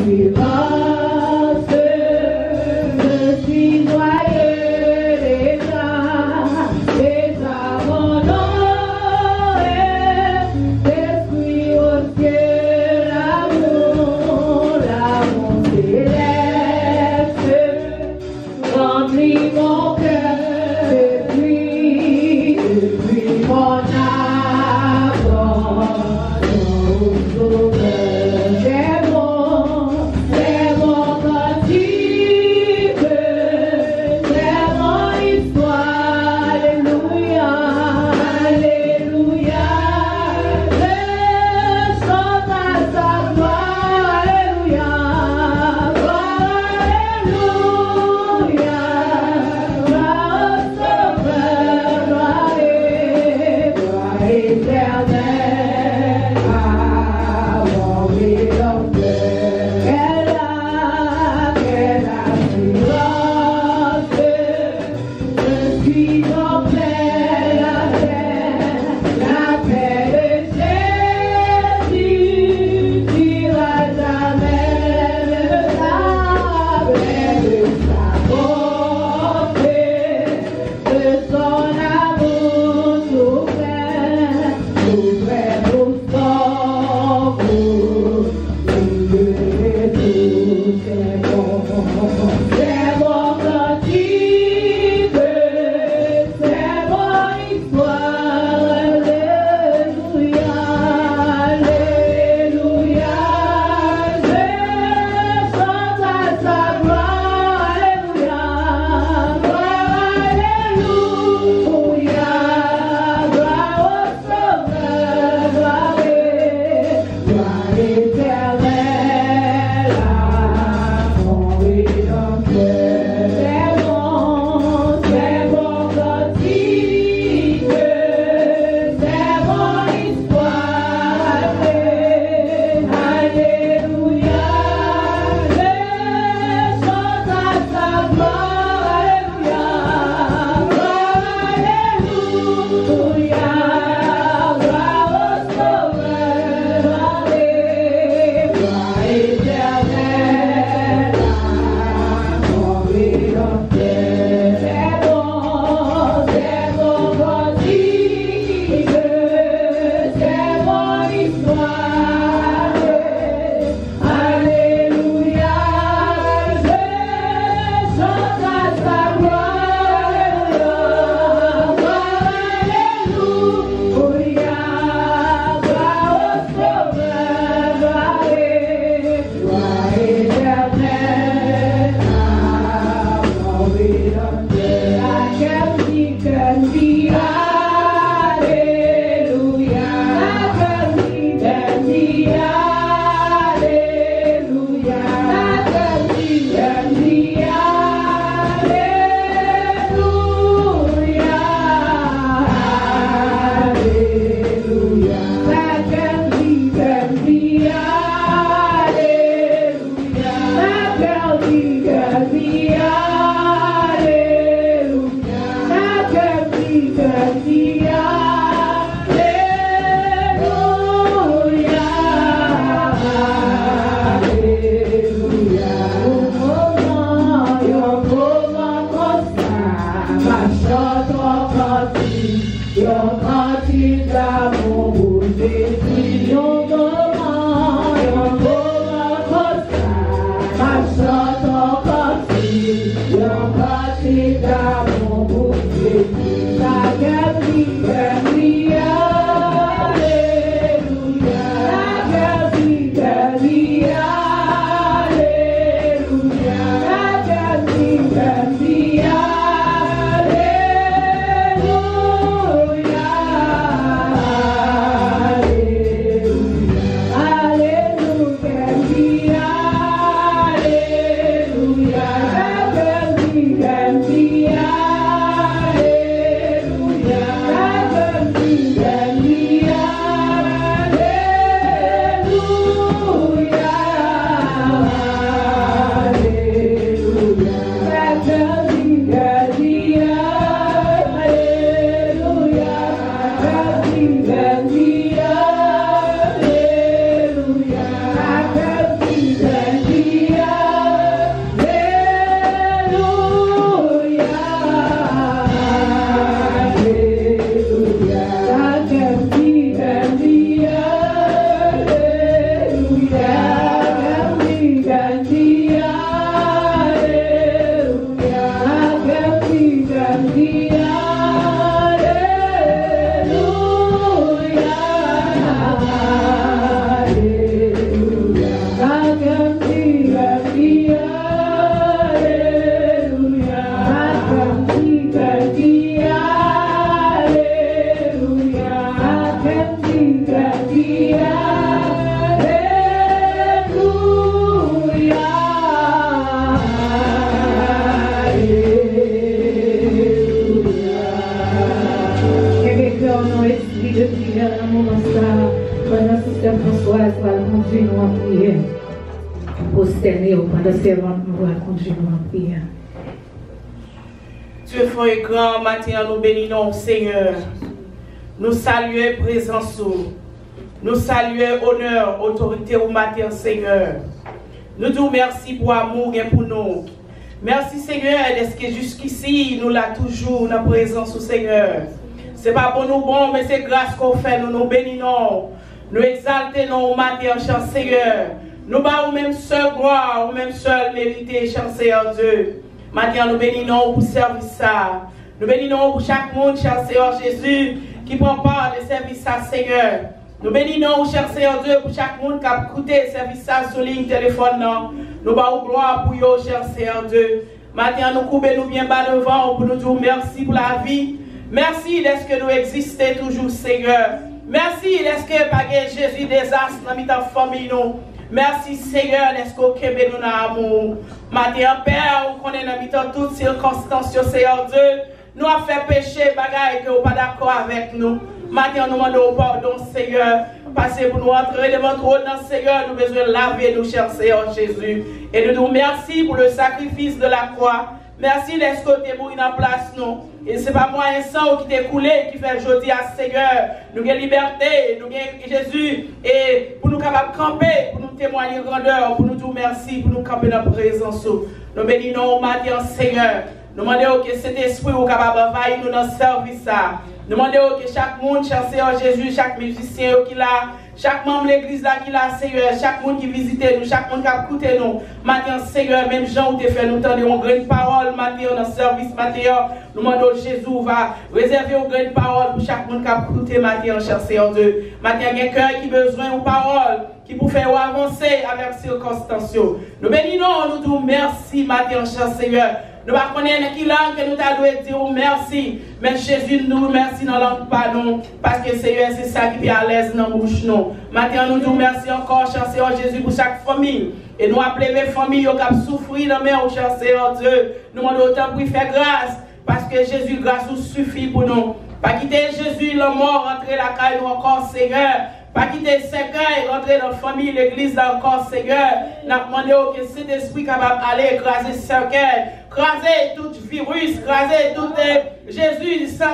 C'est bon, prosterner pendant que servante nous va conduire en prière. Dieu fort et grand, matin nous bénissons Seigneur. Nous saluons présence, nous saluons honneur, autorité au matin Seigneur. Nous disons merci pour l'amour et pour nous. Merci Seigneur, est-ce que jusqu'ici nous l'a toujours dans la présence au Seigneur. Ce n'est pas pour nous bon, mais c'est grâce qu'on fait, nous nous bénissons. Nous exaltons au matin, cher Seigneur. Nous bas même seul gloire, ou même seul mérité, cher Seigneur Dieu. Maintenant, nous bénissons pour service ça. Nous bénissons pour chaque monde, cher Seigneur Jésus, qui prend part de service ça, Seigneur. Nous bénissons, cher Seigneur Dieu, pour chaque monde qui a écouté service ça sur ligne téléphone. Nous bas gloire pour vous, cher Seigneur Dieu. Maintenant, nous coupons nous bien bas devant pour nous dire merci pour la vie. Merci d'être que nous existons toujours, Seigneur. Merci d'être que pas Jésus désastre dans notre famille. Merci Seigneur, d'être que nous avons amour. Matin, Père, vous connaissez dans toutes circonstances, Seigneur Dieu. Nous avons fait péché, bagaille que vous n'êtes pas d'accord avec nous. Maintenant, nous demandons pardon, Seigneur. Passez pour nous entrer devant le trône, Seigneur. Nous avons besoin de laver nous, cher Seigneur Jésus. Et nous nous merci pour le sacrifice de la croix. Merci d'être que tu es mort en place, nous. Et ce n'est pas moi un sang qui t'est coulé qui fait aujourd'hui à Seigneur. Nous avons liberté, nous avons Jésus. Et pour nous capables de camper, pour nous témoigner grandeur, pour nous dire merci, pour nous camper dans la présence. Nous bénissons au matin, Seigneur. Nous demandons que cet esprit soit capable d'envahir nous dans le service. Nous demandons que chaque monde, cher Seigneur Jésus, chaque musicien qui l'a, chaque membre de l'église là qui l'a, Seigneur, chaque monde qui visite nous, chaque monde qui a écouté nous, matin, Seigneur, même Jean où tu fait nous tendre une grande parole, matin, dans le service, matin, nous demandons Jésus va réserver une grande parole pour chaque monde qui a écouté, matin, cher Seigneur Dieu. Matin, il y a un cœur qui a besoin de parole, qui pour faire avancer avec circonstances. Nous bénissons, nous disons merci, matin, cher Seigneur. Nous ne connaissons pas qui langue que nous devons dire merci. Mais Jésus nous remercie dans la langue pas nous. Parce que Seigneur, c'est ça qui est à l'aise dans la bouche nous. Maintenant, nous disons merci encore, cher Seigneur Jésus, pour chaque famille. Et nous appelons les familles qui ont souffert dans la main, cher Seigneur Dieu. Nous demandons autant pour faire grâce. Parce que Jésus, grâce nous suffit pour nous. Pas quitter Jésus, le mort, rentrer la caille nous encore, Seigneur. Pas quitter 5 ans et rentrer dans la famille, l'église là encore, Seigneur. Nous demandons que cet esprit capable d'aller écraser ce cœur, écraser tout virus, écraser tout Jésus, sans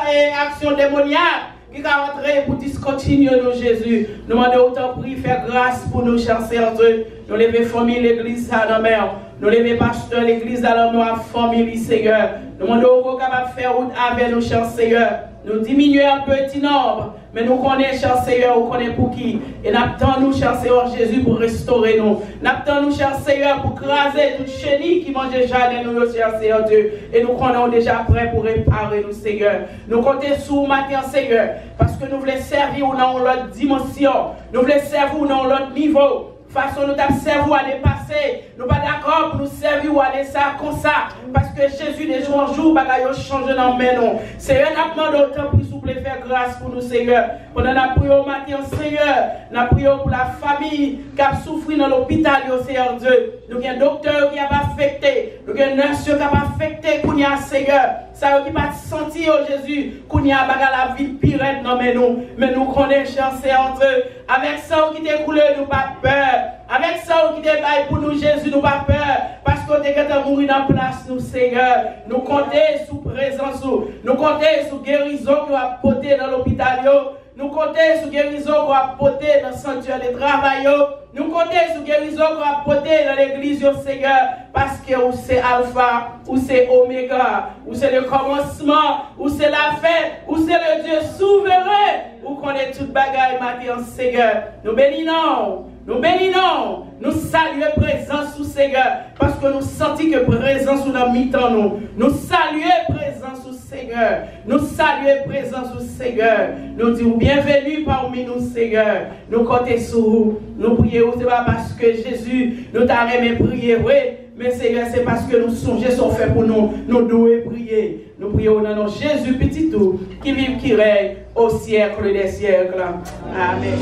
action démoniaque qui va rentrer pour discontinuer nous, Jésus. Nous demandons autant prier, faire grâce pour nous, chers Seigneur Dieu. Nous lever famille, l'église à la mer. Nous lever pasteur, l'église à la noire, famille, Seigneur. Nous demandons qu'on capable de faire route avec nous, chers Seigneur. Nous diminuons un petit nombre, mais nous connaissons, cher Seigneur, nous connaissons pour qui. Et nous attendons, nous, cher Seigneur Jésus, pour restaurer nous. Nous attendons, nous, cher Seigneur, pour craser toute chenille qui mange déjà de nous, cher Seigneur Dieu. Et nous connaissons déjà prêts pour réparer nous, Seigneur. Nous comptons sur vous matin, Seigneur, parce que nous voulons servir dans l'autre dimension. Nous voulons servir dans l'autre niveau. Façon nous t'observer à dépasser. Nous pas d'accord pour nous servir ou aller ça comme ça. Parce que Jésus, de jour en jour, bagaille change dans mes noms. Seigneur, nous demandons autant pour s'il vous plaît faire grâce pour nous, Seigneur. Pendant la prière au matin, Seigneur, nous prions pour la famille qui a souffert dans l'hôpital, Seigneur Dieu. Nous avons un docteur qui a affecté. Nous avons un nurse qui a affecté, Seigneur. Ça veut pas sentir, Jésus, qu'on y a la vie pire dans mes noms. Mais nous connaissons, cher Seigneur Dieu. Avec ça qui découle, nous pas peur. Avec ça qui débaille pour nous, Jésus, nous pas peur. Parce qu'on est qu'à mourir dans la place, nous, Seigneur. Nous comptons sous présence. Nous comptons sous guérison qui va porter dans l'hôpital. Nous comptons sur guérison qui va porter dans le sanctuaire de travail. Nous comptons sur guérison qui va porter dans l'église, Seigneur. Parce que où c'est Alpha, où c'est Oméga, où c'est le commencement, où c'est la fin, où c'est le Dieu souverain. Où connaît toute bagaille, matin, Seigneur. Nous bénissons. Nous bénissons, nous saluons présence sous Seigneur, parce que nous sentons que présence nous dans mi-temps nous. Nous saluons présence sous Seigneur. Nous saluons présence sous Seigneur. Nous disons bienvenue parmi nous, Seigneur. Nous comptons sur vous. Nous prions, ce n'est pas parce que Jésus nous t'a aimé prier, oui. Mais Seigneur, c'est parce que nous songeons sont faits pour nous. Nous devons prier. Nous prions dans nom Jésus petit tout, qui vive, qui règne au siècle des siècles. Amen.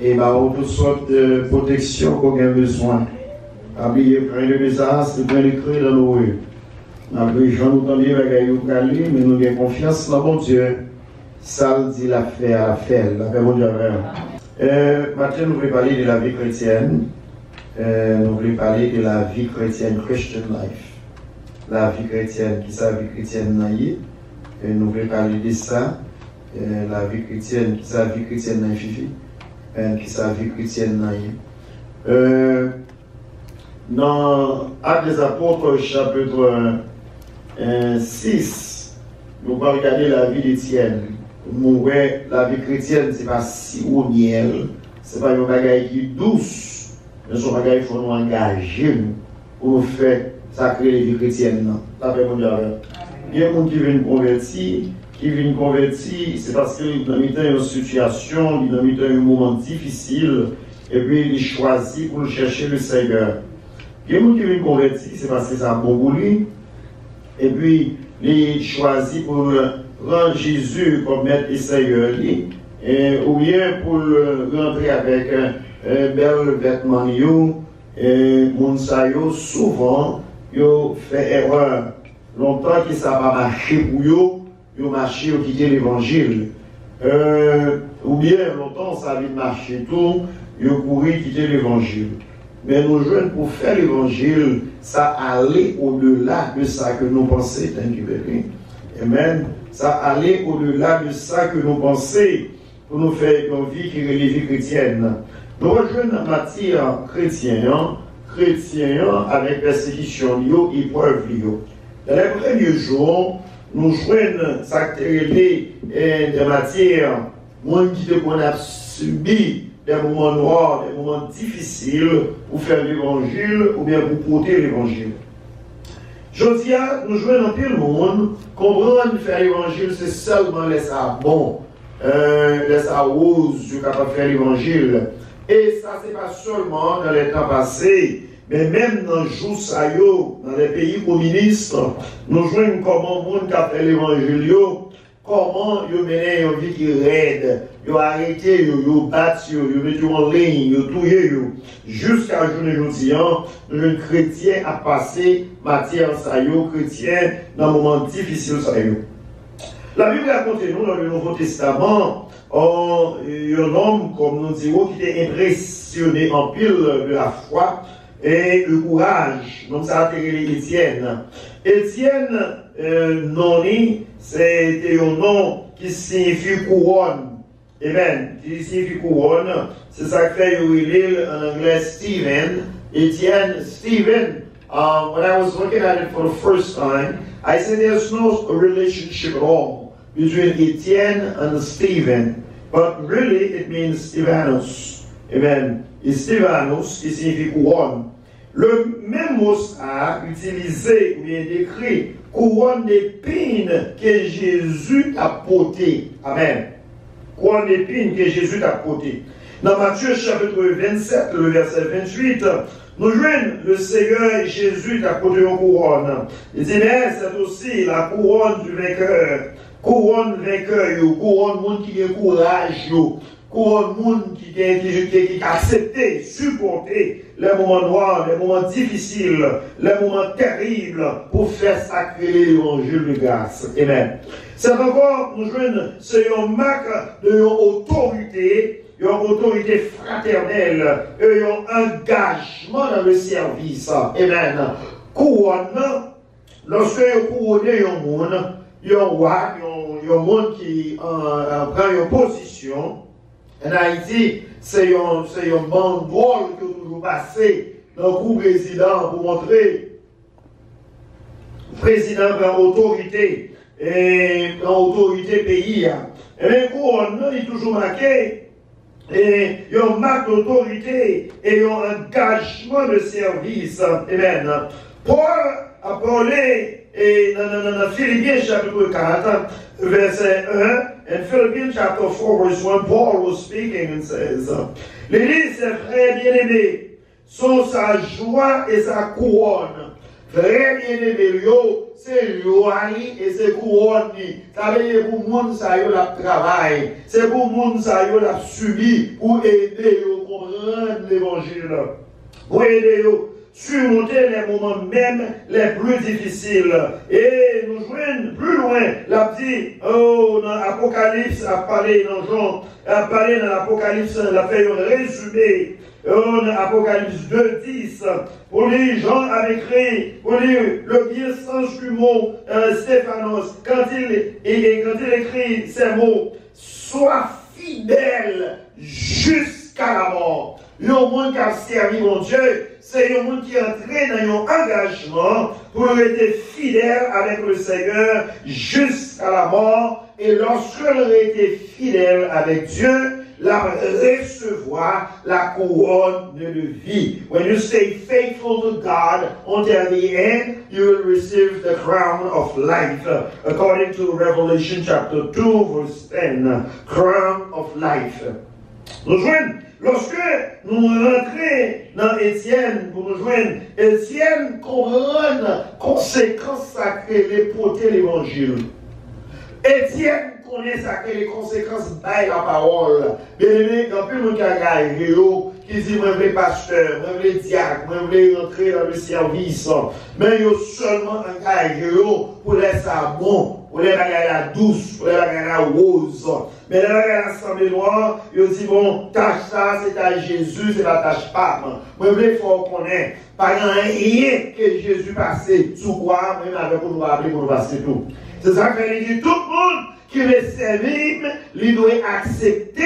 et toutes sortes de protections qu'on a besoin. Habillé près de Bézas, c'est bien écrit dans nos rues. Après, j'en ai entendu avec Youkali, mais nous avons confiance dans mon Dieu. Ça le dit la fait, mon Dieu. Maintenant, nous voulons parler de la vie chrétienne. Nous voulons parler de la vie chrétienne, Christian life. La vie chrétienne, qui est la vie chrétienne naïe. Et nous voulons parler de ça. La vie chrétienne, qui est la vie chrétienne naïe, qui est la vie chrétienne naïe. Dans Actes des Apôtres, chapitre 6, nous allons regarder la vie d'Étienne. La vie chrétienne, ce n'est pas si au miel, ce n'est pas une bagaille qui est douce, mais c'est une bagaille qu'il faut nous engager pour nous faire sacrer les vies chrétiennes. Ça fait mon Dieu. Il y a des gens qui viennent convertir, c'est parce qu'ils ont une situation, ils ont un moment difficile, et puis ils choisissent pour chercher le Seigneur. Il y a des gens qui viennent convertir, c'est parce que c'est un bon pour lui, et puis ils choisissent pour rendre Jésus comme maître et Seigneur, ou bien pour rentrer avec un bel vêtement, et Mounsayo, souvent, ils fait erreur. Longtemps que ça va marcher pour eux, ils marché pour quitter l'évangile. Ou bien longtemps ça va marcher tout, ils couru quitter l'évangile. Mais nous jeunes pour faire l'évangile, ça allait au-delà de ça que nous pensons. Amen. Ça allait au-delà de ça que nous pensons pour nous faire une vie qui est la vie chrétienne. Nous rejoignons en matière chrétienne avec persécution, épreuve. Dans les premiers jours, nous joignons des matières, moins qu'on a subi des moments noirs, des moments difficiles pour faire l'évangile ou bien pour porter l'évangile. Je dis, nous jouons dans tout le monde, comprendre que faire l'évangile, c'est seulement les bon, les rose, je suis capable de faire l'évangile. Et ça, c'est pas seulement dans les temps passés, mais même dans les jours dans les pays communistes, nous jouons comment le monde a fait l'évangile, comment ils menaient une vie qui raide, ils ont arrêté, ils ont battu, ils ont mis en ligne, ils ont tué, jusqu'à aujourd'hui, le chrétien a passé matière chrétien dans un moment difficile. La Bible raconte nous dans le Nouveau Testament, un homme, comme nous disons, qui était impressionné en pile de la foi et le courage. Donc ça a été Étienne. Étienne, c'était un nom qui signifie couronne. Amen. Qui signifie couronne. C'est ça que fait en anglais Stephen. Étienne, Stephen. When I was looking at it for the first time, I said there's no relationship at all between Etienne and Stephen. But really it means Stephanus. Amen. Et Stephanus qui signifie couronne. Le même mot a utilisé ou bien décrit couronne d'épines que Jésus a porté. Amen. Couronne d'épines que Jésus a porté. Dans Matthieu chapitre 27, le verset 28, nous joignons le Seigneur Jésus qui a porté une couronne. Il dit, mais c'est aussi la couronne du vainqueur. Couronne vainqueur, couronne monde qui a courage, couronne monde qui a accepté, supporté les moments noirs, les moments difficiles, les moments terribles pour faire sacrer l'évangile de grâce. Amen. C'est encore, nous joignons, c'est une marque de autorité. Ils ont une autorité fraternelle, ils ont un engagement dans le service. Amen. Couronne, lorsque vous couronnez un monde, il y a un monde qui prend une position. En Haïti, c'est un banderole que vous toujours passé dans le groupe président pour montrer le président prend autorité et prend autorité pays. Et bien, couronne, il est toujours marqué. Et ils ont une marque d'autorité et ils ont un engagement de service. Amen. Paul a parlé dans Philippiens chapitre 4, verset 1, and Philippians chapter 4, verse 1, Paul was speaking and says, l'Église, ses frères bien-aimés, sont sa joie et sa couronne. très bien aimé, c'est Joali et c'est couronne. Ça veut dire pour le monde, ça y est, le travail. C'est pour le monde, ça y est, le subi pour aider à comprendre l'évangile. Pour aider à surmonter les moments même les plus difficiles. Et nous joignons plus loin, la dit, oh, dans l'Apocalypse, a parlé dans Jean, a parlé dans l'Apocalypse, elle a fait un résumé. Dans Apocalypse 2:10, pour les gens avaient écrit, pour le bien sens du mot Stéphanos, quand il écrit ces mots, sois fidèle jusqu'à la mort. Il y a un monde qui a servi mon Dieu, c'est un monde qui est entré dans un engagement pour être fidèle avec le Seigneur jusqu'à la mort. Et lorsqu'il a été fidèle avec Dieu, la recevoir la couronne de vie. When you stay faithful to God until the end, you will receive the crown of life. According to Revelation chapter 2, verse 10, crown of life. Nous joignons, lorsque nous rentrons dans Étienne, pour nous joindre, Étienne comprend conséquences sacrées de porter l'évangile. Étienne connaît ça que les conséquences baillent la parole. Bien aimé, dans plus de cas qui dit moi je veux pasteur, moi je veux diacre, moi je veux rentrer dans le service. Mais il y a seulement un gars pour laisser ça bon, pour les bagages la douce, pour les bagages la rose. Mais les bagages l'Assemblée noire, il dit bon, tâche ça, c'est à Jésus, c'est la tâche pas. Moi je veux faut connaître. Par rien que Jésus passait sous quoi, même avec nous rappeler pour nous passer tout. C'est ça qu'il dit tout le monde qui veut servir, il doit accepter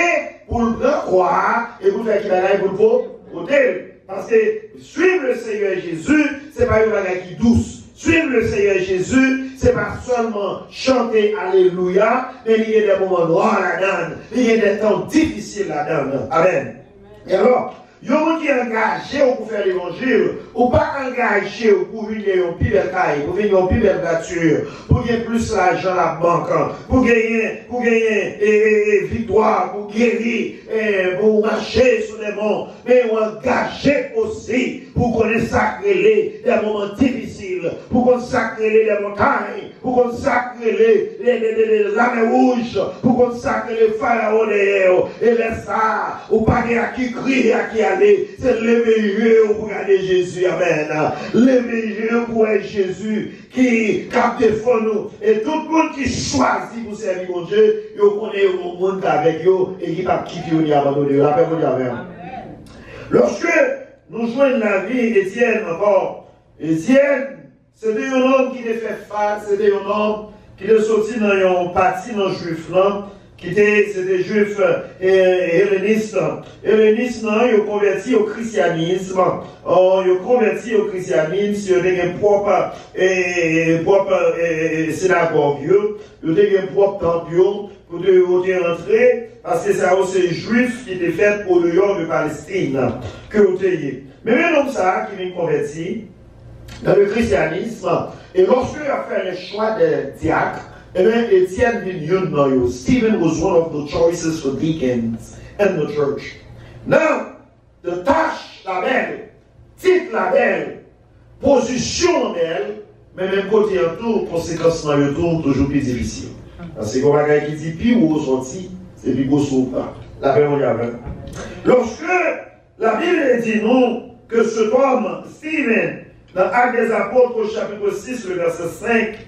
pour le croire et pour faire qu'il a pour le voter. Parce que suivre le Seigneur Jésus, ce n'est pas une bagaille qui douce. Suivre le Seigneur Jésus, ce n'est pas seulement chanter Alléluia, mais il y a des moments noirs là-dedans, il y a des temps difficiles là-dedans. Amen. Et alors, il y a des gens qui sont engagés pour faire l'évangile, ou pas engagés pour venir en plus belle caille, pour venir en plus belle voiture, pour gagner plus l'argent à la banque, pour gagner victoire, pour guérir, pour marcher sur les monts, mais engagés aussi pour consacrer des moments difficiles, pour consacrer les montagnes, pour consacrer les lames rouges, pour consacrer les pharaons et les ça, ou pas à qui crie, à qui aller, c'est le meilleur pour regarder Jésus, amen. Le meilleur pour être Jésus qui capte nous. Et tout le monde qui choisit pour servir mon Dieu, il connaît le monde avec eux et qui va quitter ou abandonner. La paix pour Dieu, amen. Lorsque nous joignons la vie d'Étienne encore, Étienne, c'était un homme qui était fait face, c'était un homme qui était sorti dans un parti dans le juif là, c'était juif helléniste. Helléniste, il a converti au christianisme. Il a converti au christianisme, il a une propre synagogue, il a une propre temple pour rentrer, parce que c'est aussi juif qui était fait pour le nord de Palestine. Que vous ayez. Mais un homme ça qui vient convertir dans le christianisme, et lorsqu'il a fait le choix de diacre, et bien, Étienne Vignon, Stephen was one of the choices for deacons in the church. Now, the tâche la belle, titre la belle, position belle, mais même côté en tout, conséquence dans le tour, toujours plus difficile. Parce que quand on qui dit plus haut sorti, c'est plus beau sauve. La paix mondiale. Lorsque la Bible dit non, que cet homme, Stephen, dans Actes des Apôtres, au chapitre 6, le verset 5,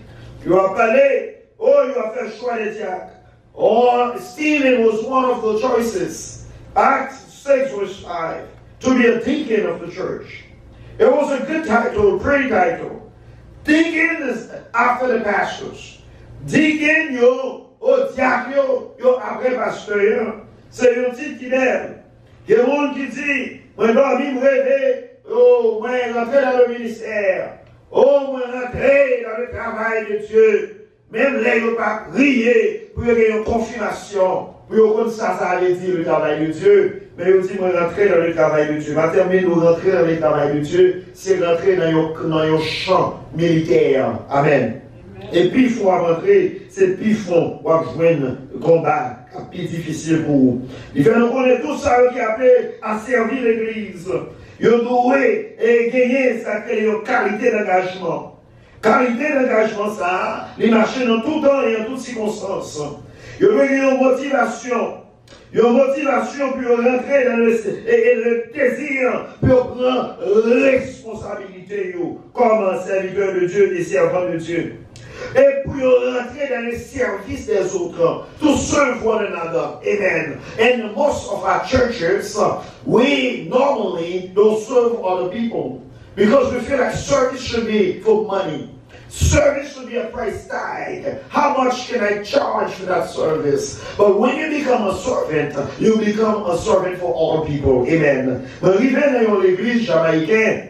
il a parlé. Oh, you have fait choix des diacres. Oh, Stephen was one of the choices. Acts 6 verse 5. To be a deacon of the church. It was a good title, a pretty title. Deacon is after the pastors. Deacon, diacre, après pasteur. C'est un titre qui m'aime. Il y a des gens qui disent, moi, je dois me rêver. Oh, moi, rentrer dans le ministère. Oh, moi, rentrer dans le travail de Dieu. Même là, ils n'ont pas prié pour qu'il y ait une confirmation, pour que ça allait dire le travail de Dieu. Mais ils disent, moi, rentrer dans le travail de Dieu. Ma termine de rentrer dans le travail de Dieu, c'est rentrer dans un champ militaire. Amen. Et puis, il faut rentrer, c'est puis il faut joindre le combat plus difficile pour vous. Il fait nous connaître tout ça qui appelé à servir l'église. Vous devez gagner sa qualité d'engagement. Qualité d'engagement, ça, les marcher dans tout temps et en toutes circonstances. Vous devez une motivation. Une motivation pour rentrer dans le désir pour prendre responsabilité comme un serviteur de Dieu et servant de Dieu. Et pour rentrer dans le service des autres, to serve one another. Amen. And most of our churches, we normally don't serve other people because we feel like service should be for money. Service should be a price tag. How much can I charge for that service? But when you become a servant, you become a servant for all people. Amen. Je suis arrivé dans l'église jamaïcaine.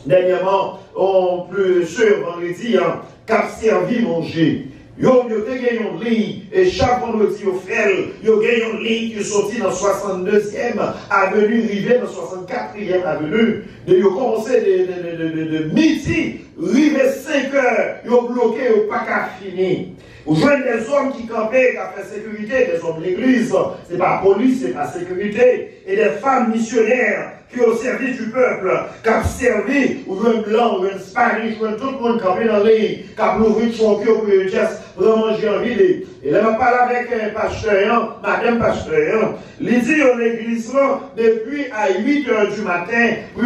Dernièrement, on peut sur vendredi, qu'a servi manger. Yo gagné une ligne, et chaque vendredi au fait, yo gagné une ligne qui est sortie dans 62e avenue, rivé dans 64e avenue. Et yo commencé de midi, rivé 5 heures, yo bloqué, yo pas qu'à finir. Vous jouez des hommes qui campaient, qui ont fait sécurité, des hommes de l'église, c'est pas police, c'est pas sécurité, et des femmes missionnaires qui ont servi du peuple, qui ont servi, ou un blanc, ou un spanish, ou tout le monde campé dans l'île, qui a ouvert son cœur pour juste vraiment manger en ville. Et là, on parle avec un pasteur, madame pasteur, il dit à l'église, depuis à 8 h du matin, pour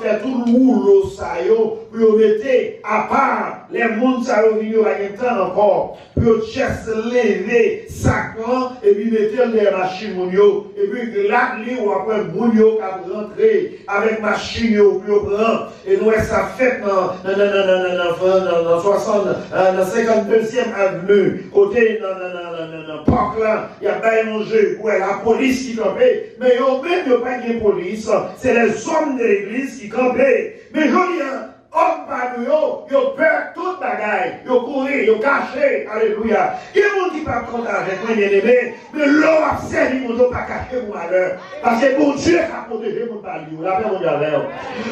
faire tout le rouleau, pour mettre à part les mondes, ça va venir à un temps encore, pour juste lever sacrement, et puis mettre les machines, et puis là, ou après, mounio, qui a rentré avec machine, pour prendre, et nous, ça fait dans 52e avenue, côté dans parc là, il y a pas manger, ouais, la police qui campait, mais il n'y a pas de police, c'est les hommes de l'église qui campaient. Mais je dis, hommes parmi eux, ils ont peur toute bagaille, ils ont couru, ils ont caché, alléluia. Il y a des gens qui ne peuvent pas compter avec moi, bien-aimé, mais l'homme a servi, ils n'ont pas caché mon malheur. Parce que bon Dieu a protégé mon palier, la paix mondiale.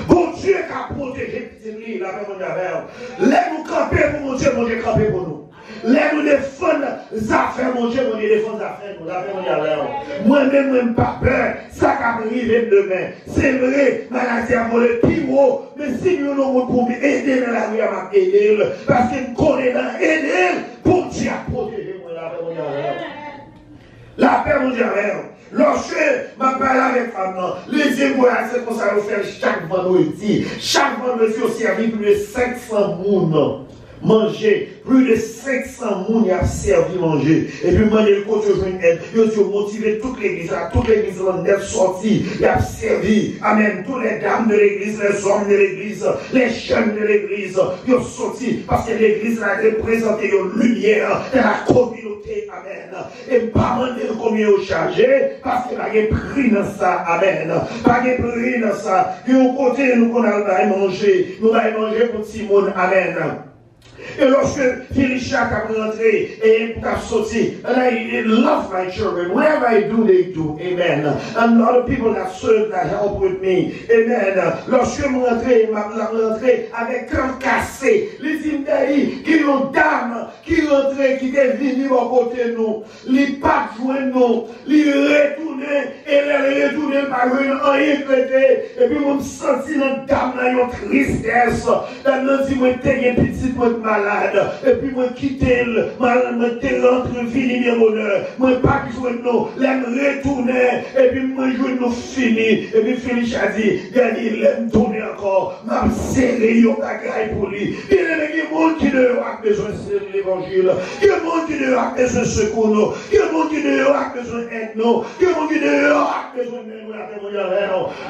Bon Dieu a protégé petit lit, la paix mondiale. Laisse-nous camper pour mon Dieu camper pour nous. Laisse-nous défendre les affaires, mon Dieu, défendre les affaires, nous, la paix mondiale. Moi-même, je n'ai pas peur, ça va arriver demain. C'est vrai, maladie a volé plus haut, mais si nous avons pour m'aider dans la rue, à m'aider, parce que nous connaissons aider, pour Dieu à protéger moi, la paix mondiale. La paix mondiale. Lorsque je parle avec femme, les émois, c'est comme ça qu'on fait chaque vendredi. Chaque vendredi, on servi plus de 500 personnes. Manger, plus de 500 personnes ont servi manger. Et puis, moi, le côté de une aide, ils ont motivé toute l'église, on est sorti, ils ont servi. Amen. Tous les dames de l'église, les hommes de l'église, les jeunes de l'église, ils ont sorti parce que l'église a représenté une lumière de la communauté. Amen. Et pas demander combien ils ont chargé parce qu'il n'y a pas de prix dans ça. Amen. Pas de prix dans ça. Et au côté, nous, qu'on a manger, nous allons manger pour Simone. Amen. Et lorsque Felicia a rentré et a sorti, and I love my children. Whatever I do, they do. Amen. And other people that serve, that help with me. Amen. Lorsque je rentré avec cœur cassé, les Imdaï, qui ont dame, qui rentré, qui est venu à côté de nous, les pas joindre nous, les retourner, et les retourner par rien traité, et puis je me senti dans dame, là, une tristesse, dans le dit, moi, t'es un petit peu malade, et puis moi quitter le malade, moi t'es rentré fini bien bonheur, moi pas jouer nous, l'aime retourner, et puis moi jouer nous fini, et puis Félix a dit, gagner l'aime tourner encore, m'a serré yon bagaille pour lui. Il y a des gens qui a besoin de l'évangile, il y a des gens qui a besoin de secours nous, il y a des gens qui a besoin d'aide nous, il y a des gens qui a besoin de nous.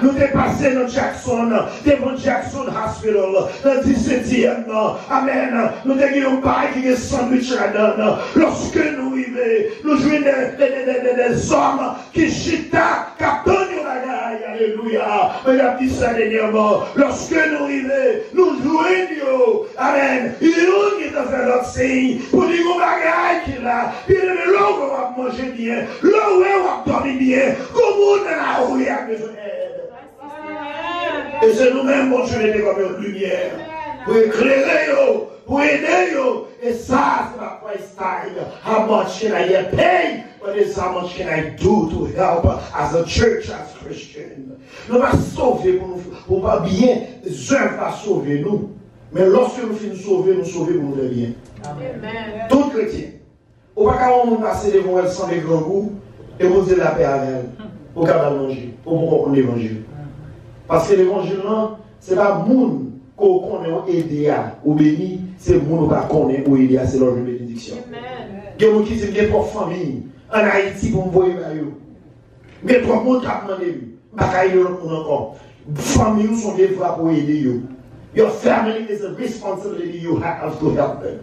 Nous dépassons dans Jackson, devant Jackson Hospital, dans 17e, amen. Nous avons pas qui est sandwich là-dedans. Lorsque nous arrivons, nous jouons des hommes qui chita, qui donnent la bagaille. Alléluia. Mais il a dit ça dernièrement. Lorsque nous arrivons, nous jouons Dieu. Amen. Il y a qui ont fait l'autre signe pour dire qu'on bagaille qui là. Il y a là où on va manger bien, là où on va dormir bien. Comment on a où il y a besoin d'aide. Et c'est nous-mêmes, mon Dieu, comme une lumière. Pour éclairer, pour aider, et ça, c'est ma price tag. How much should I get paid? what is how much can I do to help as a church, as Christian? Nous va sauver pour pas bien, les œuvres va sauver nous. Mais lorsque nous finissons sauver pour nous faire bien. Amen. Tout chrétien. Ou pas quand on passe devant elle sans les grands goûts et vous dire la paix avec elle. Au cas de manger, au pourquoi on l'évangile. Parce que l'évangile, ce n'est pas monde qu'on connaît aider ou béni, c'est monde qu'on connaît ou aider, c'est leur bénédiction. Il y a des gens qui disent pour famille, en Haïti, pour me voir, mais pour moi, je vais demander, je vais encore. Famille sont des vrais pour aider. Your family is a responsibility you have to help them.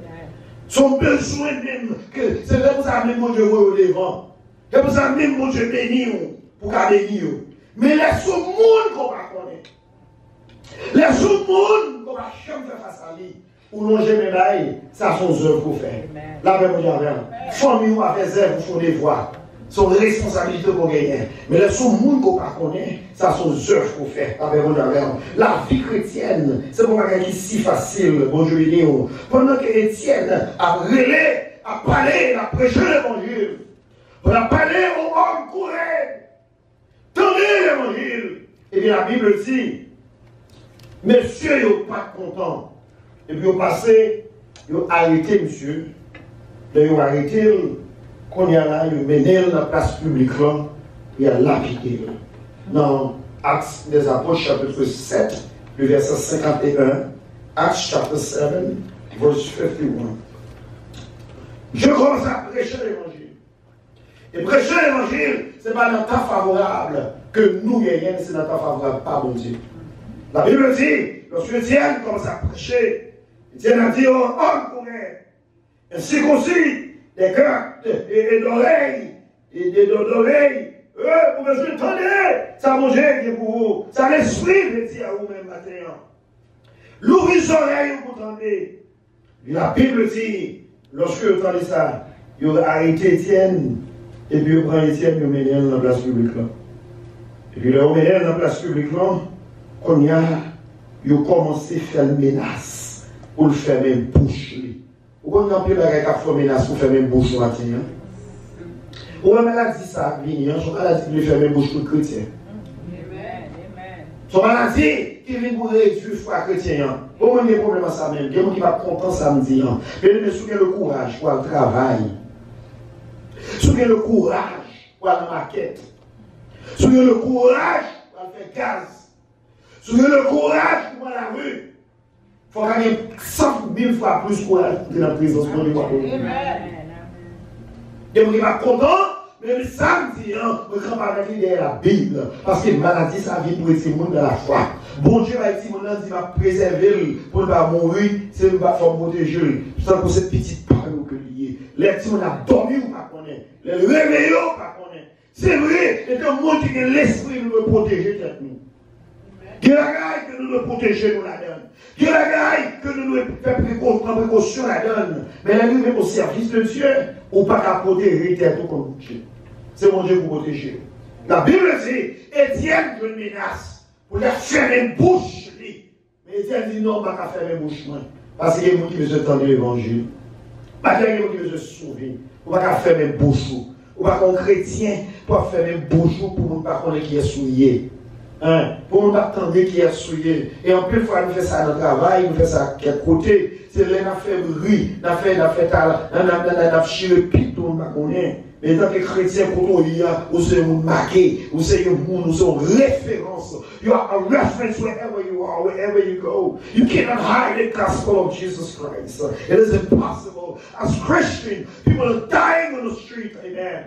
Son besoin même, que c'est là pour ça même mon Dieu au devant. C'est pour ça même mon Dieu béni pour qu'à bénir. Mais laisse au monde qu'on va connaître. Laisse au monde qu'on va jamais faire face à lui. Ou non jamais bailler, ça sont œuvres pour faire. La même Dieu rien. Famille ou avec œuvres pour faire des voix. Son responsabilité pour gagner. Mais laisse au monde qu'on va connaître, ça sont œuvres pour faire. La même Dieu rien. La vie chrétienne, c'est pour quelqu'un qui est si facile. Bonjour Léon. Pendant que Étienne a relé, a parlé, a prêché l'évangile. On a parlé aux hommes courants. Tendez l'évangile. Et bien la Bible dit, messieurs, ils n'ont pas content. Et puis ils ont passé, ils ont arrêté monsieur. Ils ont arrêté, quand il y a là, ils ont mené dans la place publique là, il y a lapidé. Dans Actes des Apôtres, chapitre 7, le verset 51, Acts chapter 7, verse 51. Je commence à prêcher l'évangile. Et prêcher l'évangile, ce n'est pas dans le temps favorable que nous gagnons, c'est dans le temps favorable, pas bon Dieu. La Bible dit, lorsque Étienne commence à prêcher, Étienne a dit aux hommes courants, ainsi qu'aussi des cœurs et d'oreilles, vous me entendez, ça mon Dieu qui est pour vous, ça l'esprit de dire à vous-même maintenant. L'ouvrez les oreilles, vous entendez. La Bible dit, lorsque vous entendez ça, vous arrêtez Étienne. Et puis, on prend Étienne, on met dans la place publique là. Et puis, on met dans la place publique là, on a commencé à faire une menace pour le faire même bouche. Ou on a plus la guerre qui fait menace pour faire même bouche au matin. Ou on a dit ça, son maladie qui fait même bouche pour le chrétien. Son maladie qui vient pour réduire le foi chrétien. Au moins, il y a des problèmes à ça même. Il y a des gens qui ne sont pas contents samedi. Mais il y a le courage pour le travail. Soyez le courage pour la maquette. Soyez le courage pour faire gaz. Soyez le courage pour la rue. Il faut gagner 100 000 fois plus de courage pour la présence de Dieu. Et vous n'êtes pas content, mais le samedi, vous ne pas avec l'idée de la Bible. Parce que la maladie, ça vient pour être monde dans la foi. Bon Dieu va être dit, il va préserver pour ne pas mourir, c'est ne pas protéger. C'est pour cette petite parole que lié. Les petits, on a dormi ou pas connaître. Les réveillés ou pas connaître. C'est vrai, c'est un monde qui a l'esprit de nous protéger tête nous. Il y a la gaille que nous devons protéger nous la donne. Il y a la gaille que nous devons faire précaution la donne. Mais la nous au service de Dieu, ou pas qu'à protéger tête comme Dieu. C'est mon Dieu pour protéger. La Bible dit, Étienne je menace pour la faire une bouche. Mais Étienne dit non, pas qu'à faire une bouche. Parce qu'il y a des gens qui veulent entendre l'évangile. Pas qu'il y a des gens qui veulent se sauver. Ou pas qu'à faire une bouche. Ou pas qu'un chrétien pour faire une bouche pour ne pas connaître qui est souillé. Pour ne pas attendre qui est souillé. Et en plus, fois, nous faisons ça dans le travail, nous faisons ça à quel côté. C'est là qu'on fait bruit, on fait chier le pit, tout le monde connaît. Mais tant que chrétien, pour nous, vous êtes marqué, vous êtes une référence. You are a reference wherever you are, wherever you go. You cannot hide the gospel of Jesus Christ. It is impossible. As Christians, people are dying on the street. Amen.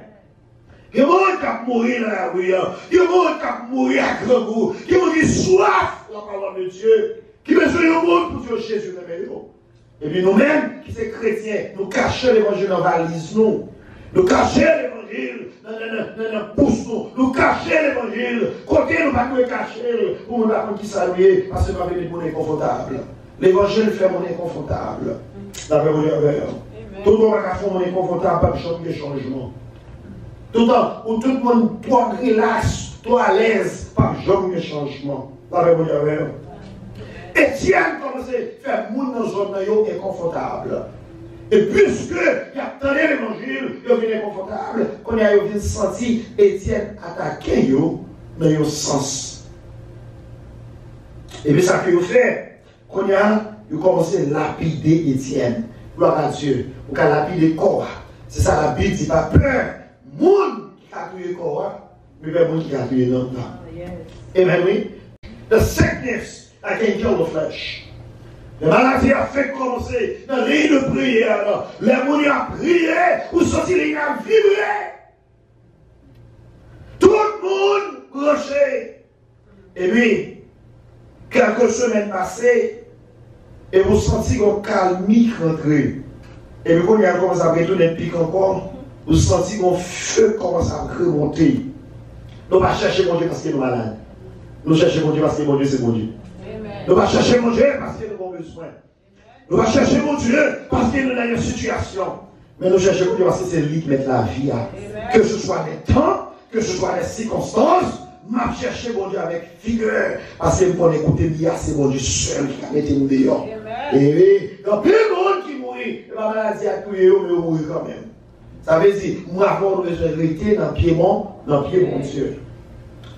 Il y a des gens qui mourent dans la rue. Il y a des gens qui mourent à grand goût. Il y a des gens qui soif la parole de Dieu. Qui besoin de monde pour Dieu Jésus. Et puis nous-mêmes, qui sommes chrétiens, nous cachons l'évangile dans la valise, nous. Nous cachons l'évangile dans la pousse, nous cachons l'évangile. Côté, nous ne pouvons pas cacher pour nous apprendre qui saluer parce que nous avons des monnaies confortables. L'évangile fait monnaie confortable. La vérité. Tout le monde a fait monnaie confortable, pas de changement. Tout le monde toi relax, toi à l'aise, pas jamais de changement. La vérité. Étienne commençait à faire moun dans zone inconfortable. Et puisque il attendait l'évangile, il venait confortable, qu'on a eu senti Étienne attaquer dans un sens. Et puis ça qu'il fait, qu'on a commencé à lapider Étienne. Gloire à Dieu. Ou qu'à lapider corps. C'est ça la Bible dit pas peur. Monde qui a tué corps, mais pas monde qui a tué l'homme. Amen, oui. The sickness I can kill the flesh. La maladie a fait commencer dans les lignes de prière. Les gens ont prié ou sorti les gens vibré. Tout le monde roché. Et puis, quelques semaines passées, et vous sentez qu'on calme rentrer. Et puis, quand il y a commencé à retourner le pic encore, vous sentez qu'on feu commence à remonter. Nous ne pas chercher mon Dieu parce qu'il est malade. Nous cherchons mon Dieu parce que mon Dieu c'est mon Dieu. Nous ne pas chercher mon Dieu parce qu'il nous avons besoin. Nous ne pas chercher mon Dieu parce qu'il nous a une situation. Mais nous cherchons mon Dieu parce que c'est lui qui met la vie. Que ce soit les temps, que ce soit les circonstances, m'a cherché mon Dieu avec vigueur. Parce que pour écouter bien, c'est mon Dieu seul qui a mis nous dehors. Et il y a plein de monde qui mourit. Et ma maladie a tué, mais on mourit quand même. Ça veut dire, moi, avant, nous besoin de rester dans le pied mon Dieu.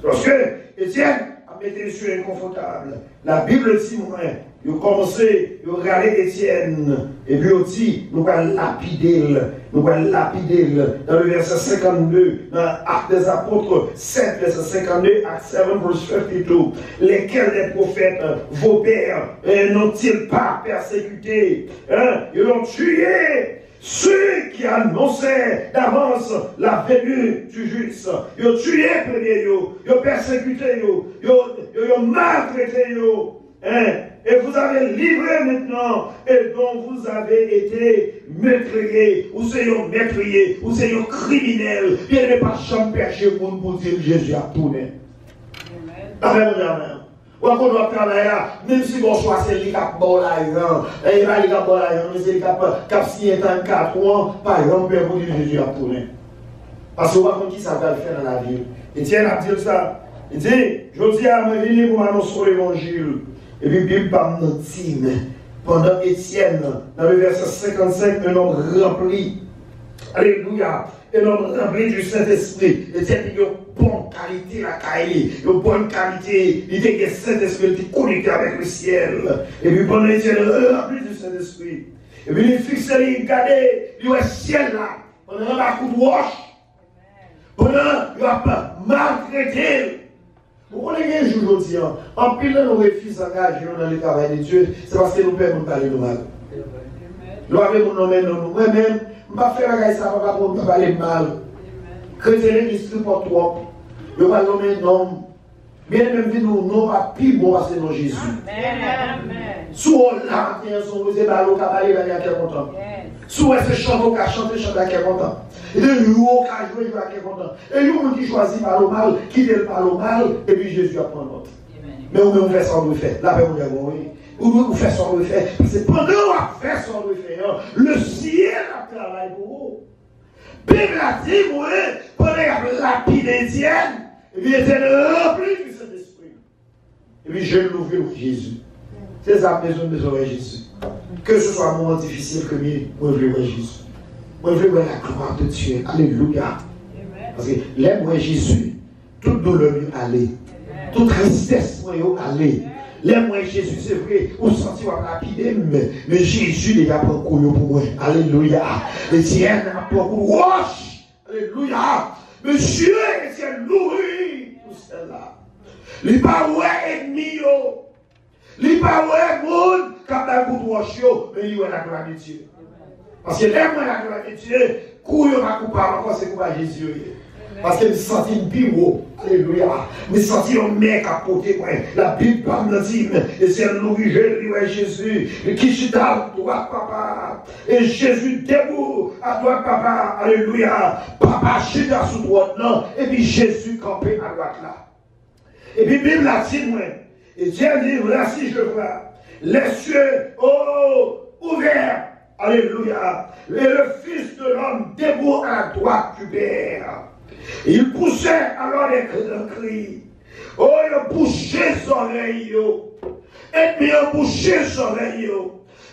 Lorsque Étienne a mis les yeux inconfortables, la Bible dit, moi, il a commencé à regarder Étienne, et puis aussi, nous allons lapider, dans le verset 52, dans Actes des Apôtres 7, verset 52, Actes 7, verset 52, lesquels les prophètes, vos pères, n'ont-ils pas persécuté, ils l'ont tué. Ceux qui annonçaient d'avance la venue du juste, ils ont tué premier, ils ont persécuté, ils ont maltraité, et vous avez livré maintenant, et dont vous avez été meurtriers, ou c'est un meurtrier, ou c'est un criminel, il n'est pas jamais péché pour dire Jésus a tourné. Amen, amen. Ou qu'on doit travailler, même si mon choix c'est lui qui a bon l'argent, et il va lui bon l'argent, mais c'est lui qui a signé 4 ans, par exemple, pour dire Jésus a tourné. Parce que vous voyez qui ça va le faire dans la vie. Étienne a dit ça. Il dit, je dis à me venir pour m'annoncer l'évangile. Et puis, Bible parle de notre pendant Étienne, dans le verset 55, un homme rempli. Alléluia. Un homme rempli du Saint-Esprit. Étienne, il a une bonne qualité, la caille. Une bonne qualité. Il était le Saint-Esprit, il était connecté avec le ciel. Et puis, pendant Étienne, rempli du Saint-Esprit. Et puis, il fixe, il regardait, il voit le ciel là. Pendant un coup de roche. Pendant, il a maltraité. Vous connaissez un jour aujourd'hui, en pile nous refusons d'engager dans le travail de Dieu, c'est parce que nous pouvons parler de mal. Nous avons nommé moi-même, je ne vais pas faire ça pour nous parler de mal. Chrétien l'industrie pour trop. Je ne vais pas nommer un homme. Bien même si nous n'avons pas plus bon parce que nous Jésus. Sous là, vous avez parlé au cabaret, il y a quelqu'un content. Sous ce chant, vous avez chanté, chanté à quelqu'un content. Et de vous avez joué, joué à quelqu'un content. Et vous qui choisit par le mal, qui fait par le mal, et puis Jésus apprend l'autre. Mais vous fait sans le faire. La paix, vous avez oui. Vous faites sans le faire. Parce que pendant que vous faites sans le faire, le ciel a travaillé pour vous. Bible a dit, moi, pendant que vous lapidez Étienne, et puis Étienne rempli du Saint-Esprit. Et puis je l'ouvre pour Jésus. C'est ça, besoin de Jésus. Que ce soit un moment difficile que moi, je veux voir Jésus. Moi, je veux voir la gloire de Dieu. Alléluia. Parce que là, moi, Jésus, toute douleur lui allait. Toute tristesse, moi, allait. Là, moi, Jésus, c'est vrai, on sentit à lapider, mais Jésus, il a pris pour moi. Alléluia. Étienne a pris pour roche. Alléluia. Monsieur, Étienne nourrit tout cela. Les paroles ennemis, les paroles monde, quand il y a roche, mais il y a la gloire de Dieu. Parce que là, moi, la gloire de Dieu, quand il y a coupable, encore, c'est coupable Jésus. Parce que je me sens une bureau. Alléluia. Je me sens un mec à côté. La Bible parle de dit, et c'est un nourri, Jésus, qui chute à droite, papa. Et Jésus debout à droite, papa. Alléluia. Papa chute à sous droite, non. Et puis Jésus campé à droite là. Et puis Bible a dit, moi. Et Dieu dit, voici je vois les cieux, ouverts. Alléluia. Et le Fils de l'homme debout à la droite du Père. Il poussait alors les cris. Oh, il a bouché ses oreilles. Et puis il a bouché ses oreilles.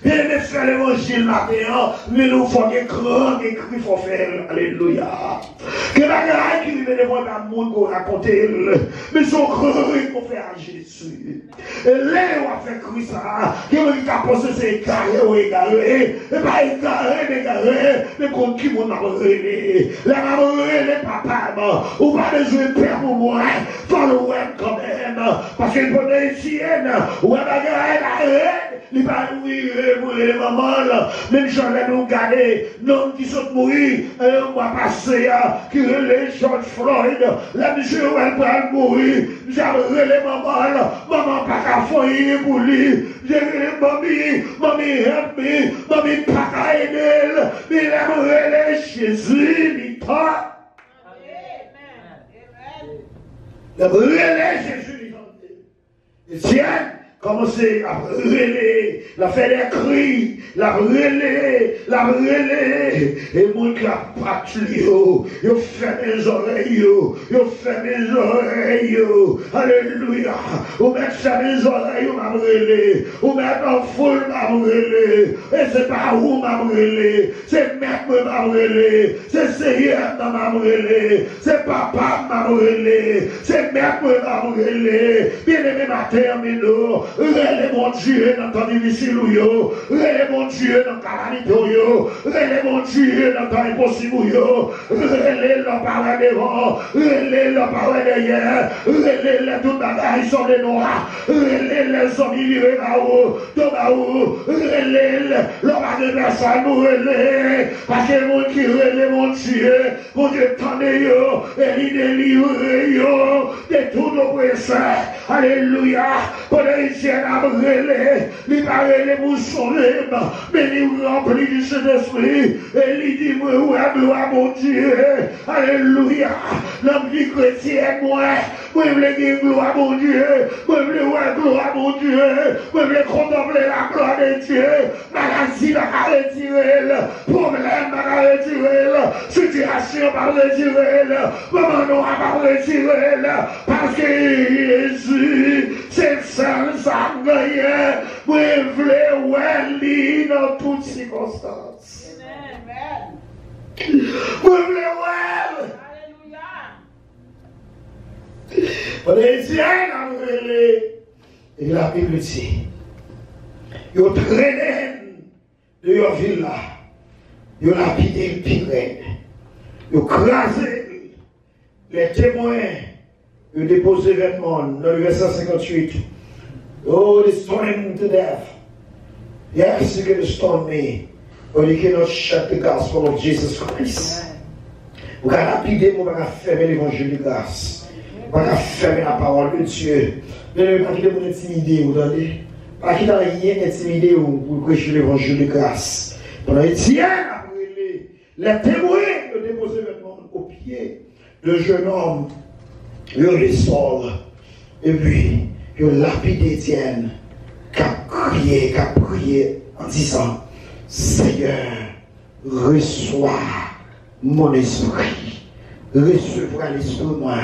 Bien aimé faire l'évangile matin, mais nous faut des grands écrits faut faire. Alléluia. Que la grâce qui vient devant le monde pour raconter, mais son cru pour faire à Jésus. Et là, on va faire Christ ça, qui va penser c'est égaré ou égaré, et pas égaré, mais contre qui on a relé. La maman relé papa, ou pas besoin de père pour moi, faut le web quand même, parce que pour les siennes, ou à la gueule, il va mourir, maman, même j'en ai nous gardé, non qui sont mourir, on va passer, qui relève George Floyd, la monsieur où elle va mourir, j'ai relève maman pas qu'à foyer pour lui, j'ai relève mamie help me, mamie pas qu'à aider, mais elle relève Jésus, il t'a. Elle relève Jésus, il t'a. Tiens, commencez à relayer, la faire des cris, la relayer, et mon qui a battu, il fait mes oreilles, alléluia, ou mettre ça mes oreilles, ou m'a relayer, ou mettre en foule, m'a relayer, et c'est pas où m'a relayer, c'est maître m'a relayer, c'est Seigneur m'a relayer, c'est papa m'a relayer, c'est maître m'a relayer, bien aimé ma termino. Relève mon Dieu dans ton difficile, relève mon Dieu dans ta calamité, relève mon Dieu dans ton impossible, relève le parole devant, relève le parole derrière, relève tout bagage sur les noirs, relève les hommes liés là-haut, relève le bagage de personne, relève, parce que mon qui relève mon Dieu tendez et il délivre de tout l'oppresseur. Alléluia. Pour les Dieu a brûlé, il va brûler pour son âme, mais il remplit du Saint-Esprit, et il dit, moi, gloire mon Dieu. Alléluia. L'homme dit chrétien, moi, je veux dire gloire mon Dieu, moi, je veux voir gloire mon Dieu, moi, je veux contempler la gloire de Dieu, maladie va retirer, problème va retirer, situation va retirer, maman non va retirer, parce que Jésus, c'est ça gagné, moi, je veux voir dans toutes circonstances. Moi, je veux voir. Pour les Dieu, et la Bible dit, ils ont traîné de leur ville là, ils ont lapidé le pirate, ils ont crasé les témoins, ils ont déposé vêtements dans le verset 58. Oh, they stoned him to death. Yes, you're going to stone me, but you cannot shut the gospel of Jesus Christ. Vous allez lapider, vous allez fermer l'évangile de grâce. Vous allez fermer la parole de Dieu. Vous n'allez pas quitter pour intimider, vous entendez? Pas quitter rien intimider pour prêcher l'évangile de grâce. Pendant Étienne a brûlé, les témoins ont déposé vêtements au pied. Le jeune homme, il les sort. Et puis, il a lapidé Étienne, qui a prié en disant, Seigneur, reçois mon esprit, recevra l'esprit moi.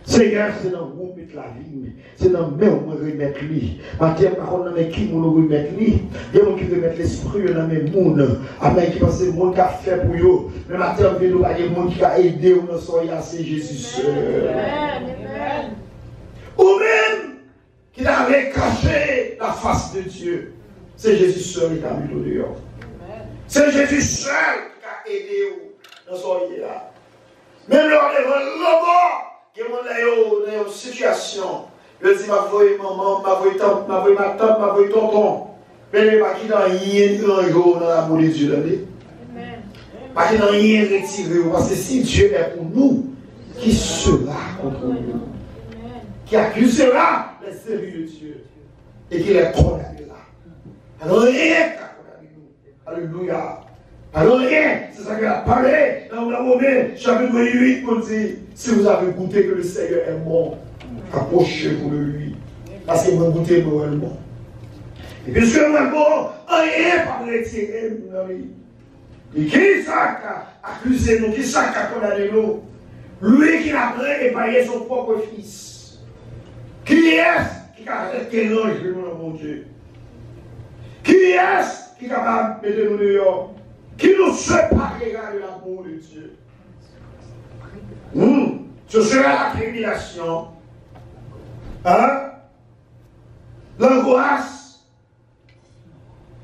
Seigneur, c'est dans vous mettre la vie, c'est dans mes où remettre lui. Matin, par contre, dans mes qui nous remettre lui, il y a des gens qui remettent l'esprit dans mes mounes, amen, qui pensent que le monde qui a fait pour eux. Mais matin, il y a des gens qui a aidé ou non, c'est Jésus seul. Ou même, qui avait caché la face de Dieu. C'est Jésus seul qui a mis au dehors. C'est Jésus seul qui a aidé dans son là. Même lors de l'homme, qui est dans une situation, je dis, ma voix maman, ma voix tante, ma voix tonton. Mais il n'y a pas qui dans rien dans l'amour de Dieu. Pas qui dans rien retiré. Parce que si Dieu est pour nous, qui sera contre nous? Qui accusera les serviteurs de Dieu et qui les condamnera. Alors rien qu'à condamner nous. Alléluia. Alors rien, c'est ça qu'il a parlé dans le Romain, chapitre 8, pour dire, si vous avez goûté que le Seigneur est bon, approchez-vous de lui. Parce que vous goûtez moralement. Et puisque nous sommes bon, rien pas retirer nous. Et qui ça qui a accusé nous, qui ça qui a condamné nous? Lui qui a épargné son propre fils. Qui est-ce qui a arrêté l'ange de mon Dieu? Qui est-ce qui est capable de mettre nous dehors, qui nous séparera de l'amour de Dieu. Ce sera la tribulation, l'angoisse,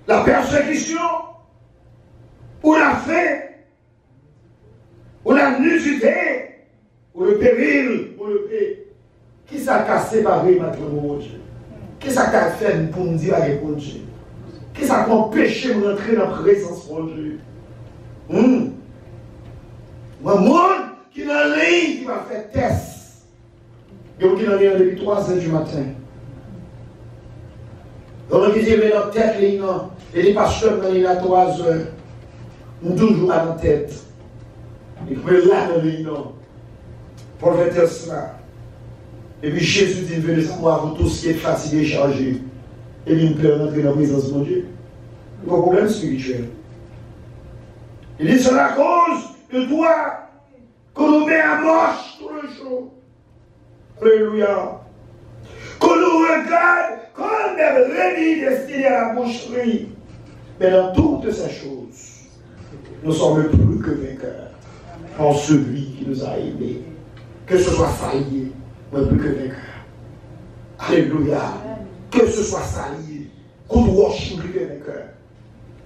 la persécution, ou la faim, ou la nudité, ou le péril, ou le paix. Qui s'est cassé par mon Dieu? Qui s'est fait pour nous dire avec mon Dieu? Qui s'est empêché de rentrer dans la présence de mon Dieu? Moi, qui dans la ligne, qui va faire test. Il y a qui dans la ligne depuis 3 heures du matin. Donc, qui dit, mais dans la tête, et les pasteurs dans la ligne à 3 heures, nous toujours à la tête. Et puis là, dans la ligne, pour faire cela. Et puis Jésus dit, venez savoir vous tous qui êtes fatigués et chargés. Et puis nous pouvons entrer dans la présence de mon Dieu. Il n'y a pas de problème spirituel. Il dit, c'est la cause de toi qu'on nous met à marche tout le jour. Alléluia. Qu'on nous regarde comme des brebis destinées à la boucherie. Mais dans toutes ces choses, nous sommes plus que vainqueurs en celui qui nous a aimés. Que ce soit salié, mais plus que vainqueur. Alléluia. Que ce soit salié, coup de roche, plus que vainqueur.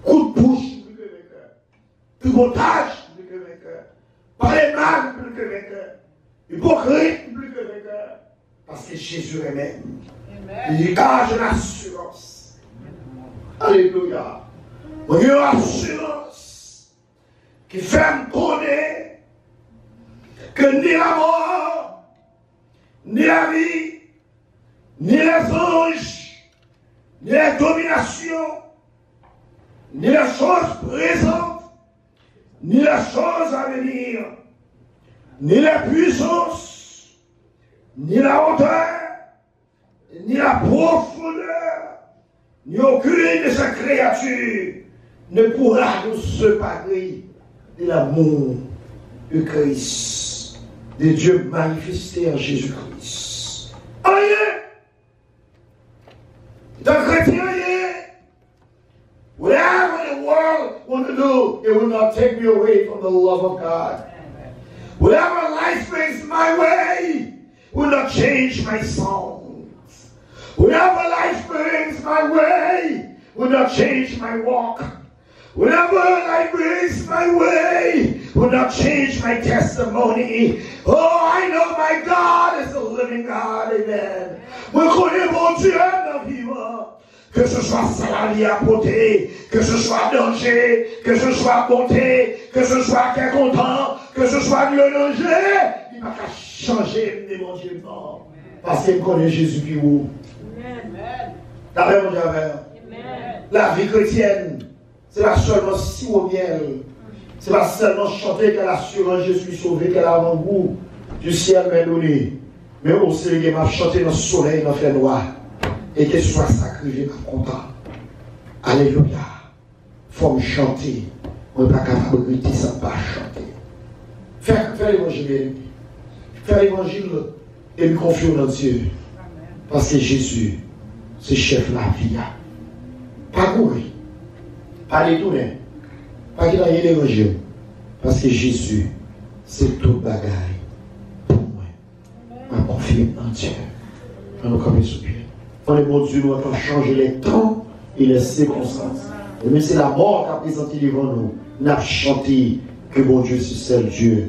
Coup de bouche, plus que vainqueur. Picotage, plus que vainqueur. Parler mal, plus que vainqueur. Hypocrite, plus que vainqueur. Parce que Jésus est même. Il dégage l'assurance. Alléluia. Il y a une assurance qui fait me connaître que ni la mort, ni la vie, ni les anges, ni les dominations, ni les choses présentes, ni les choses à venir, ni la puissance, ni la hauteur, ni la profondeur, ni aucune de ces créatures ne pourra nous séparer de l'amour de Christ, de Dieu manifesté en Jésus-Christ. Rien! Dans le chrétien, whatever the world want to do, it will not take me away from the love of God. Whatever life brings my way will not change my songs. Whatever life brings my way will not change my walk. Whatever life brings my way will not change my testimony. Oh, I know my God is a living God. Amen. Moi, connais mon Dieu dans vivant. Que ce soit salarié à côté, que ce soit danger, que ce soit bonté, que ce soit qu'un content, que ce soit le danger, il va pas changer de mon Dieu mort. Parce qu'il connaît Jésus qui vous. D'après mon Dieu, la vie chrétienne, c'est pas seulement si au miel, c'est pas seulement chanter qu'elle assurance je suis sauvé, qu'elle a avant-goût du ciel m'a donné, mais aussi qu'elle m'a chanté dans le soleil, dans le fait noir. Et que ce soit sacré, je suis content. Alléluia. Il faut me chanter. On n'est pas capable de griter sans pas chanter. Faire l'évangile. Faire l'évangile et me confier dans Dieu. Parce que Jésus, c'est chef de la vie. Pas courir. Pas détourner. Pas qu'il y ait l'évangile. Parce que Jésus, c'est tout bagaille. Pour moi. Ma confiance en Dieu. On nous commence sous pied. On est bon Dieu, nous avons changé les temps et les circonstances. Et même c'est la mort qui a présenté devant nous. Nous avons chanté que bon Dieu, c'est seul Dieu.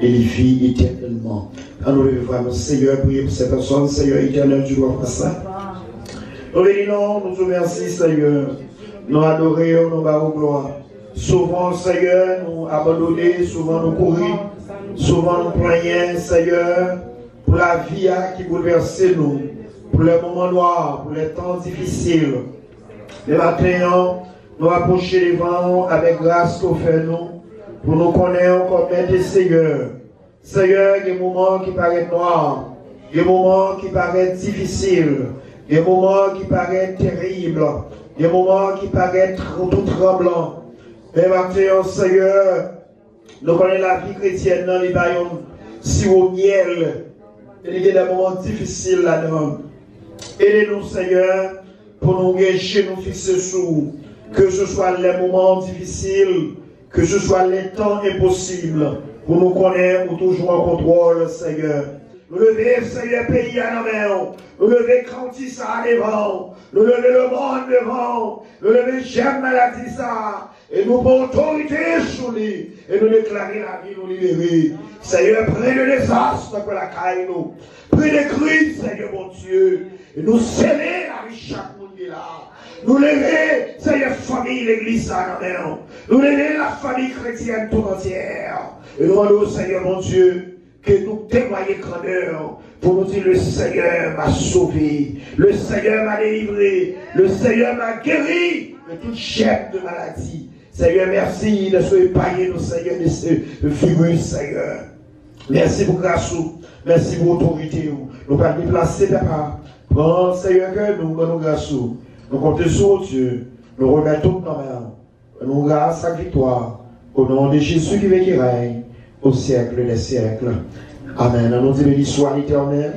Et il vit éternellement. Quand nous devons voir notre Seigneur, prier pour ces personnes, Seigneur éternel, tu dois faire ça. Nous bénissons, nous te remercions, Seigneur. Nous adorons, nous bavons gloire. Souvent, Seigneur, nous abandonnons, souvent nous courons, souvent nous plaignons, Seigneur, pour la vie qui bouleverse nous. Pour les moments noirs, pour les temps difficiles. Le matin, nous approcher devant avec grâce qu'on fait nous, pour nous connaître comme maître Seigneur. Seigneur, il y a des moments qui paraissent noirs, il y a des moments qui paraissent difficiles, il y a des moments qui paraissent terribles, il y a des moments qui paraissent tout tremblants. Mais matin, Seigneur, nous connaissons la vie chrétienne dans les baillons, si au miel, il y a des moments difficiles là-dedans. Aidez-nous, Seigneur, pour nous guérir, nous fixer sur que ce soit les moments difficiles, que ce soit les temps impossibles, pour nous connaître, pour toujours en contrôle, Seigneur. Nous lever, Seigneur, pays à la main, nous lever Cantis ça devant, nous lever le monde devant, nous lever j'aime maladie ça, et nous pour autorité sur lui, et nous déclarer la vie, nous libérer. Seigneur, prenez le désastre pour la caille, nous. Prenez les crises, Seigneur, mon Dieu, et nous sceller la vie chaque monde là. Nous lever, Seigneur, famille, l'église à la main. Nous lever la famille chrétienne tout entière. Et nous demandons, Seigneur, mon Dieu, que nous témoignons grandeur pour nous dire le Seigneur m'a sauvé, le Seigneur m'a délivré, le Seigneur m'a guéri de toute chaîne de maladie. Seigneur, merci de ce épargner nous, Seigneur, de ce virus, Seigneur. Merci pour grâce, merci pour autorité. Nous pas déplacer, papa. Bon, Seigneur, que nous nous grâce. Nous comptons sur Dieu. Nous remettons nos mains. Nous grâce à la victoire. Au nom de Jésus qui veut qui règne au siècle des siècles. Amen. Nous disons béni soit l'Éternel.